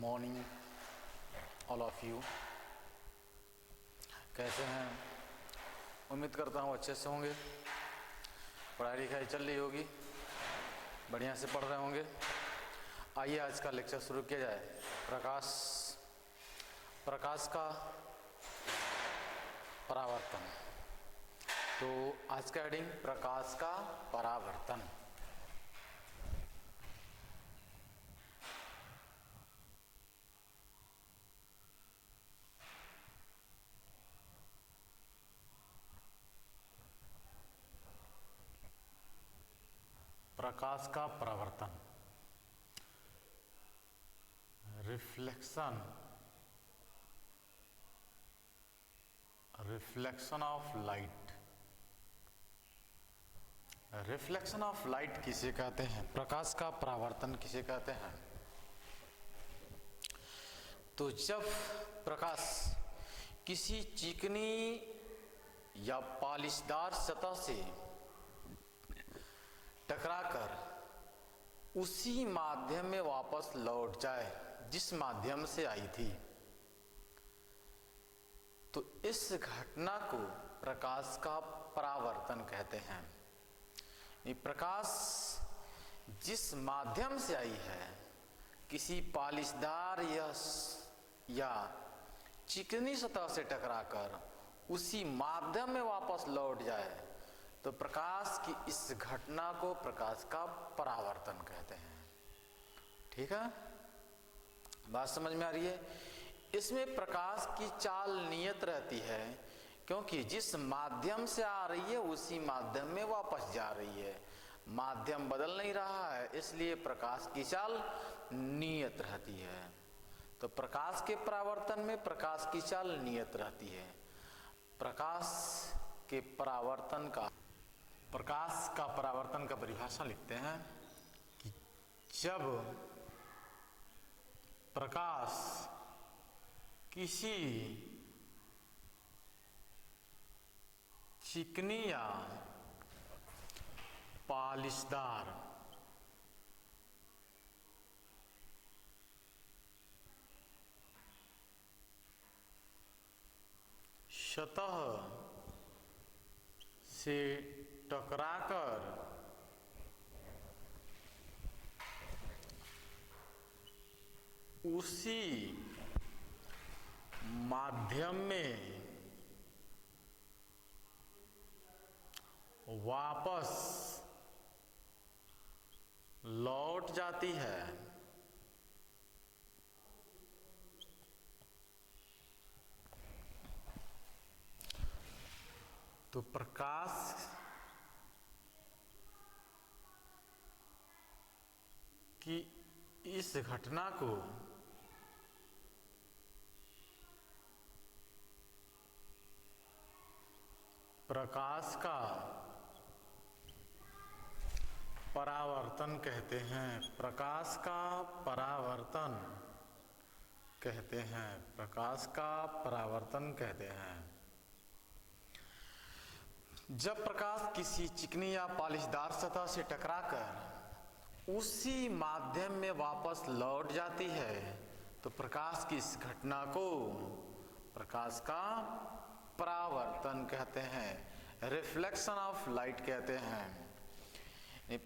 Morning all of you. कैसे हैं? उम्मीद करता हूँ अच्छे से होंगे। पढ़ाई लिखाई चल रही होगी, बढ़िया से पढ़ रहे होंगे। आइए आज का लेक्चर शुरू किया जाए। प्रकाश का परावर्तन। तो आज का हेडिंग प्रकाश का परावर्तन। प्रकाश का परावर्तन, reflection of light. Reflection of light किसे कहते हैं? प्रकाश का परावर्तन किसे कहते हैं? तो जब प्रकाश किसी चिकनी या पॉलिशदार सतह से टकराकर उसी माध्यम में वापस लौट जाए जिस माध्यम से आई थी, तो इस घटना को प्रकाश का परावर्तन कहते हैं। ये प्रकाश जिस माध्यम से आई है, किसी पॉलिशदार या चिकनी सतह से टकराकर उसी माध्यम में वापस लौट जाए, तो प्रकाश की इस घटना को प्रकाश का परावर्तन कहते हैं। ठीक है, बात समझ में आ रही है? इसमें प्रकाश की चाल नियत रहती है, क्योंकि जिस माध्यम से आ रही है उसी माध्यम में वापस जा रही है। माध्यम बदल नहीं रहा है, इसलिए प्रकाश की चाल नियत रहती है। तो प्रकाश के परावर्तन में प्रकाश की चाल नियत रहती है। प्रकाश का परावर्तन का परिभाषा लिखते हैं कि जब प्रकाश किसी चिकनी या पॉलिशदार सतह से टकराकर उसी माध्यम में वापस लौट जाती है, तो प्रकाश की इस घटना को प्रकाश का परावर्तन कहते हैं। प्रकाश का परावर्तन कहते हैं। प्रकाश का परावर्तन कहते हैं। जब प्रकाश किसी चिकनी या पॉलिशदार सतह से टकराकर उसी माध्यम में वापस लौट जाती है, तो प्रकाश की इस घटना को प्रकाश का परावर्तन कहते हैं, रिफ्लेक्शन ऑफ लाइट कहते हैं।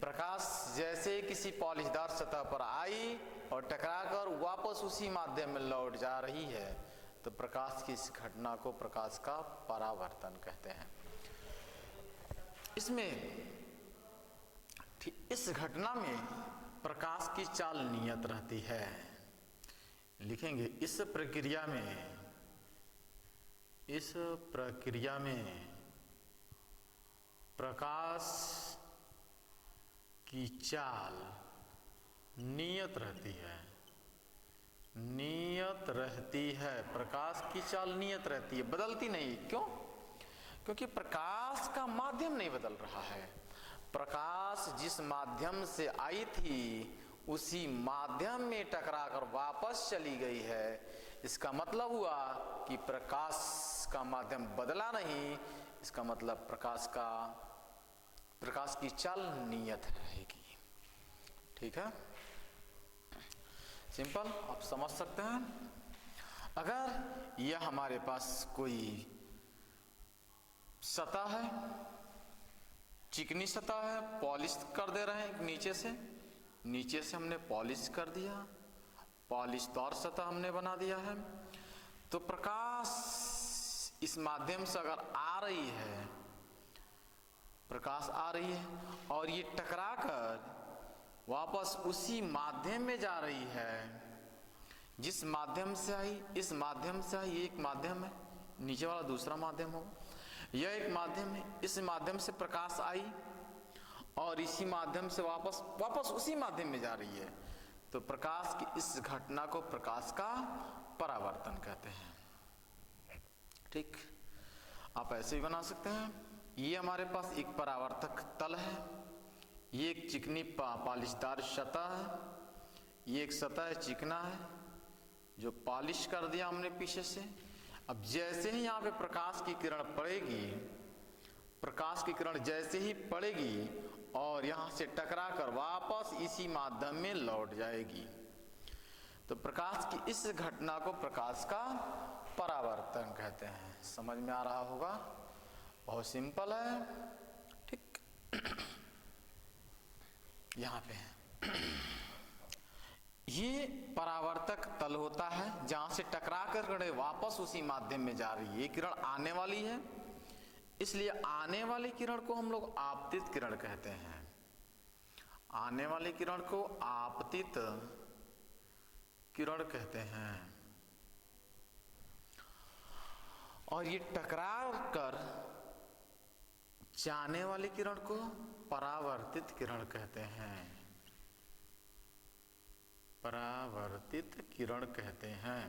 प्रकाश जैसे किसी पॉलिशदार सतह पर आई और टकराकर वापस उसी माध्यम में लौट जा रही है, तो प्रकाश की इस घटना को प्रकाश का परावर्तन कहते हैं। इस घटना में प्रकाश की चाल नियत रहती है। लिखेंगे इस प्रक्रिया में प्रकाश की चाल नियत रहती है। प्रकाश की चाल नियत रहती है, बदलती नहीं। क्यों? क्योंकि प्रकाश का माध्यम नहीं बदल रहा है। प्रकाश जिस माध्यम से आई थी उसी माध्यम में टकराकर वापस चली गई है। इसका मतलब हुआ कि प्रकाश का माध्यम बदला नहीं। इसका मतलब प्रकाश की चाल नियत रहेगी। ठीक है। सिंपल, आप समझ सकते हैं। अगर यह हमारे पास कोई सतह है, चिकनी सतह है, पॉलिश कर दे रहे हैं नीचे से हमने पॉलिश कर दिया, पॉलिश और सतह हमने बना दिया है, तो प्रकाश इस माध्यम से अगर आ रही है, प्रकाश आ रही है और ये टकरा कर वापस उसी माध्यम में जा रही है जिस माध्यम से आई, इस माध्यम से आई। ये एक माध्यम है, नीचे वाला दूसरा माध्यम होगा, यह एक माध्यम है, इस माध्यम से प्रकाश आई और इसी माध्यम से वापस उसी माध्यम में जा रही है, तो प्रकाश की इस घटना को प्रकाश का परावर्तन कहते हैं। ठीक, आप ऐसे भी बना सकते हैं। ये हमारे पास एक परावर्तक तल है, ये एक चिकनी पॉलिशदार सतह है, ये एक सतह चिकना है जो पॉलिश कर दिया हमने पीछे से। अब जैसे ही यहाँ पे प्रकाश की किरण पड़ेगी, प्रकाश की किरण जैसे ही पड़ेगी और यहाँ से टकरा कर वापस इसी माध्यम में लौट जाएगी, तो प्रकाश की इस घटना को प्रकाश का परावर्तन कहते हैं। समझ में आ रहा होगा, बहुत सिंपल है। ठीक, यहाँ पे है ये परावर्तक तल होता है जहां से टकरा कर किरण वापस उसी माध्यम में जा रही है। ये किरण आने वाली है, इसलिए आने वाली किरण को हम लोग आपतित किरण कहते हैं। आने वाली किरण को आपतित किरण कहते हैं। और ये टकरा कर जाने वाली किरण को परावर्तित किरण कहते हैं। परावर्तित किरण कहते हैं।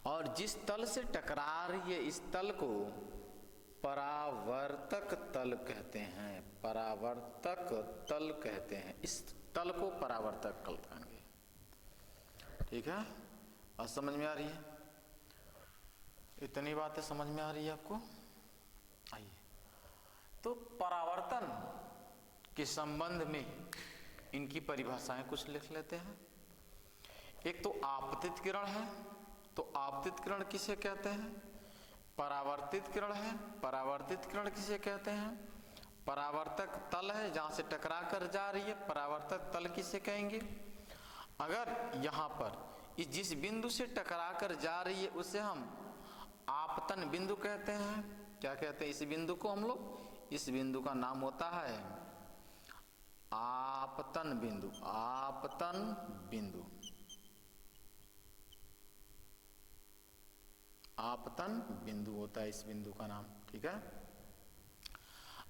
और जिस तल से टकरा रही है इस तल को परावर्तक तल कहते हैं। परावर्तक तल कहते हैं, इस तल को परावर्तक तल कहेंगे। ठीक है, और समझ में आ रही है? इतनी बातें समझ में आ रही है आपको? आइए, तो परावर्तन के संबंध में इनकी परिभाषाएं कुछ लिख लेते हैं। एक तो आपतित किरण है, तो आपतित किरण किसे कहते हैं? परावर्तित किरण है, परावर्तित किरण किसे कहते हैं? परावर्तक तल है जहां से टकरा कर जा रही है, परावर्तक तल किसे कहेंगे? अगर यहाँ पर इस जिस बिंदु से टकरा कर जा रही है उसे हम आपतन बिंदु कहते हैं। क्या कहते हैं इस बिंदु को हम लोग? इस बिंदु का नाम होता है आपतन बिंदु। आपतन बिंदु, आपतन बिंदु होता है इस बिंदु का नाम। ठीक है,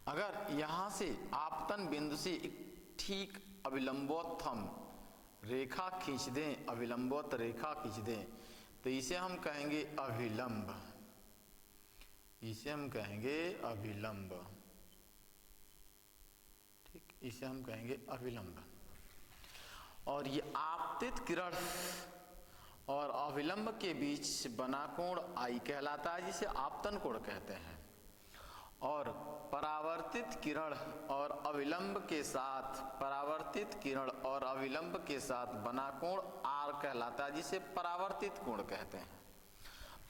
अगर यहां से आपतन बिंदु से एक ठीक अविलंबोत्थम रेखा खींच दें, अविलंबोत्त रेखा खींच दें, तो इसे हम कहेंगे अभिलंब। इसे हम कहेंगे अभिलंब। ठीक, इसे हम कहेंगे अभिलंब। और ये आपतित किरण और अविलंब के बीच बना कोण आई कहलाता है, जिसे आपतन कोण कहते हैं। और परावर्तित किरण और अविलंब के साथ, परावर्तित किरण और अविलंब के साथ बना कोण आर कहलाता है, जिसे परावर्तित कोण कहते हैं,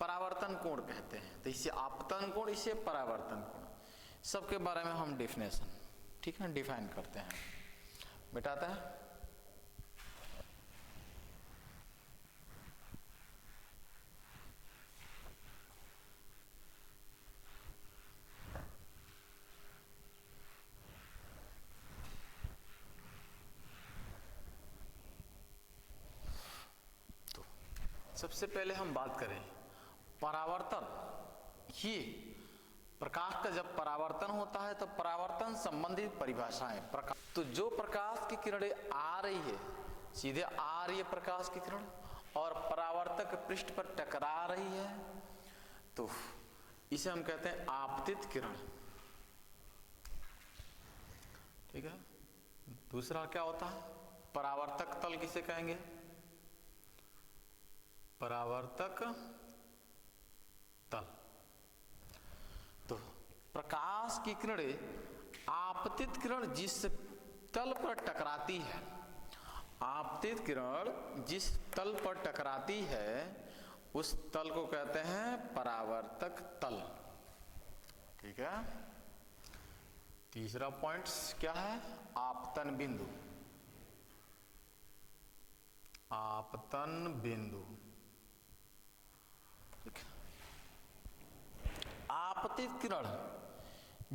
परावर्तन कोण कहते हैं। तो इसे आपतन कोण, इसे परावर्तन कोण, सबके बारे में हम डेफिनेशन, ठीक है, डिफाइन करते हैं, मिटाते हैं। सबसे पहले हम बात करें परावर्तन। ये प्रकाश का जब परावर्तन होता है तो परावर्तन संबंधित परिभाषाएं। तो जो प्रकाश की किरणें आ रही है, सीधे आ रही है प्रकाश की किरण और परावर्तक पृष्ठ पर टकरा रही है, तो इसे हम कहते हैं आपतित किरण। ठीक है, दूसरा क्या होता है? परावर्तक तल किसे कहेंगे? परावर्तक तल। तो प्रकाश की किरणें, आपतित किरण जिस तल पर टकराती है, आपतित किरण जिस तल पर टकराती है उस तल को कहते हैं परावर्तक तल। ठीक है। तीसरा पॉइंट क्या है? आपतन बिंदु। आपतन बिंदु। आपतित किरण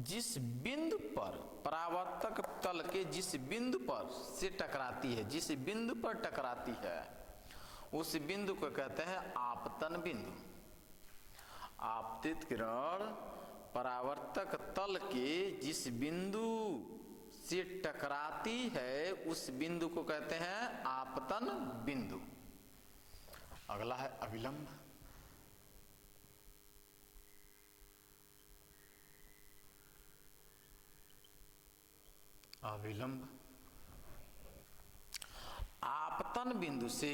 जिस बिंदु पर परावर्तक तल के जिस बिंदु पर से टकराती है, जिस बिंदु पर टकराती है उस बिंदु को कहते हैं आपतन बिंदु। आपतित किरण परावर्तक तल के जिस बिंदु से टकराती है उस बिंदु को कहते हैं आपतन बिंदु। अगला है अविलंब। अविलंब आपतन बिंदु से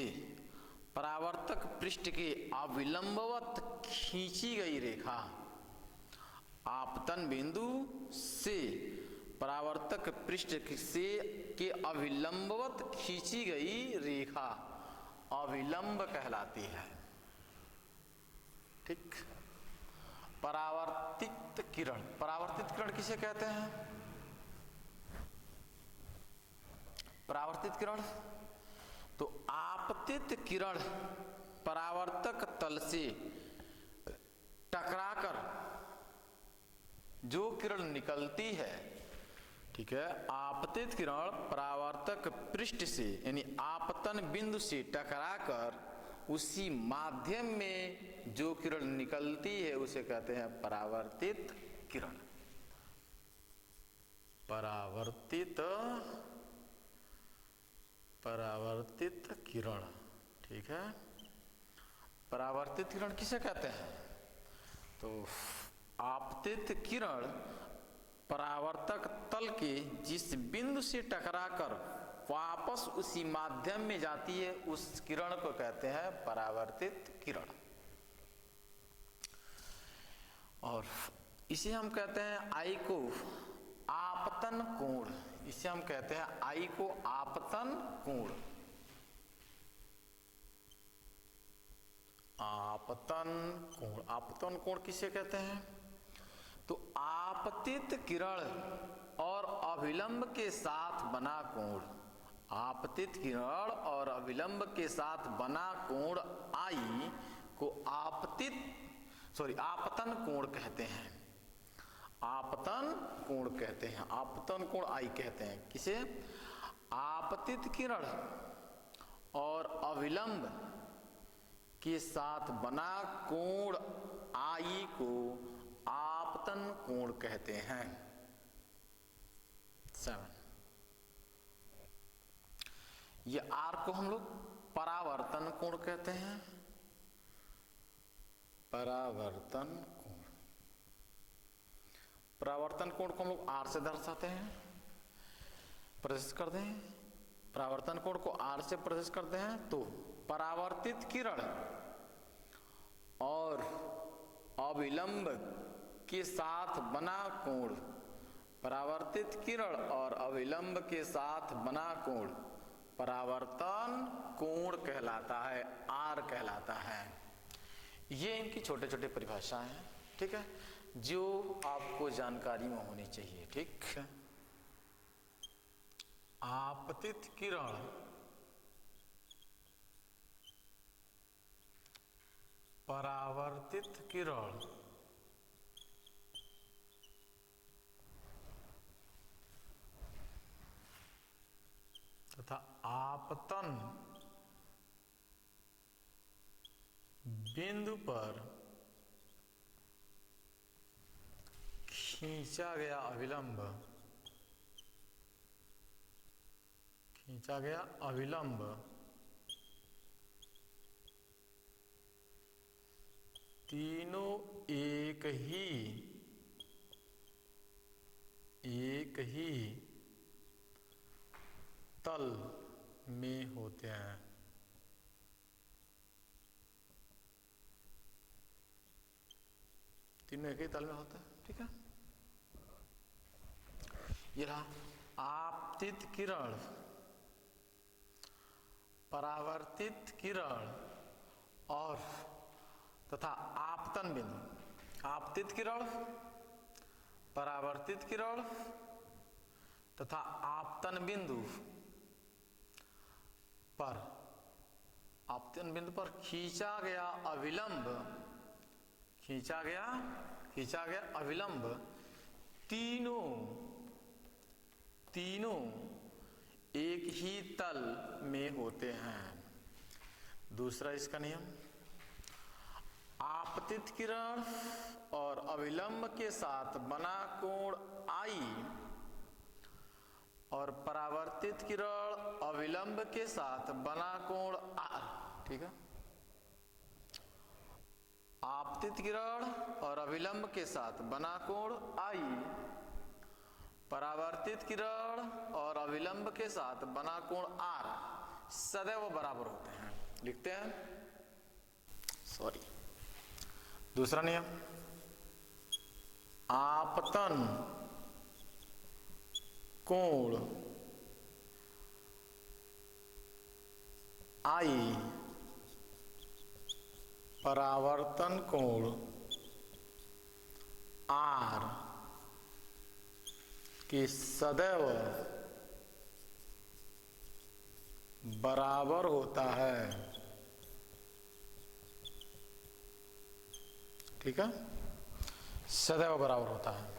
परावर्तक पृष्ठ के अविलंबवत खींची गई रेखा। आपतन बिंदु से परावर्तक पृष्ठ से के अविलंबवत खींची गई रेखा अविलंब कहलाती है। ठीक। परावर्तित किरण, परावर्तित किरण किसे कहते हैं? परावर्तित किरण तो आपतित किरण परावर्तक तल से टकराकर जो किरण निकलती है, ठीक है, आपतित किरण परावर्तक पृष्ठ से यानी आपतन बिंदु से टकराकर उसी माध्यम में जो किरण निकलती है उसे कहते हैं परावर्तित किरण। परावर्तित किरण। ठीक है। परावर्तित किरण किसे कहते हैं? तो आपतित किरण परावर्तक तल के जिस बिंदु से टकराकर वापस उसी माध्यम में जाती है उस किरण को कहते हैं परावर्तित किरण। और इसे हम कहते हैं आई को आपतन कोण। इसे हम कहते हैं आई को आपतन कोण। आपतन कोण, आपतन कोण किसे कहते हैं? तो आपतित किरण और अविलंब के साथ बना कोण, आपतित किरण और अविलंब के साथ बना कोण आई को आपतन कोण कहते हैं। आपतन कोण कहते हैं, आपतन कोण आई कहते हैं। किसे? आपतित किरण और अविलंब के साथ बना कोण आई को आपतन कोण कहते हैं। 7 ये आर को हम लोग परावर्तन कोण कहते हैं। परावर्तन कोण, परावर्तन कोण को हम लोग आर से दर्शाते हैं, प्रदर्शित करते हैं। परावर्तन कोण को आर से प्रदर्शित करते हैं तो परावर्तित किरण और अविलंब के साथ बना कोण, परावर्तित किरण और अविलंब के साथ बना कोण परावर्तन कोण कहलाता है, आर कहलाता है। ये इनकी छोटे छोटे परिभाषाएं हैं। ठीक है, जो आपको जानकारी में होनी चाहिए। ठीक है। आपतित किरण परावर्तित किरण तथा आपतन बिंदु पर खींचा गया अविलंब तीनों एक ही तल में होते हैं। तीनों एक ही तल में होता है। ठीक है। ये रहा आपतित किरण परावर्तित किरण और तथा आपतन बिंदु, आपतित किरण, परावर्तित किरण तथा आपतन बिंदु पर, आपतन बिंदु पर खींचा गया अविलंब, खींचा गया अविलंब तीनों एक ही तल में होते हैं। दूसरा इसका नियम, आपतित किरण और अविलंब के साथ बना कोण I और परावर्तित किरण अविलंब के साथ बना कोण R, ठीक है। आपतित किरण और अविलंब के साथ बना कोण I, परावर्तित किरण और अविलंब के साथ बना कोण R सदैव बराबर होते हैं। लिखते हैं, सॉरी। दूसरा नियम, आपतन कोण I परावर्तन कोण R की सदैव बराबर होता है, ठीक है, सदैव बराबर होता है।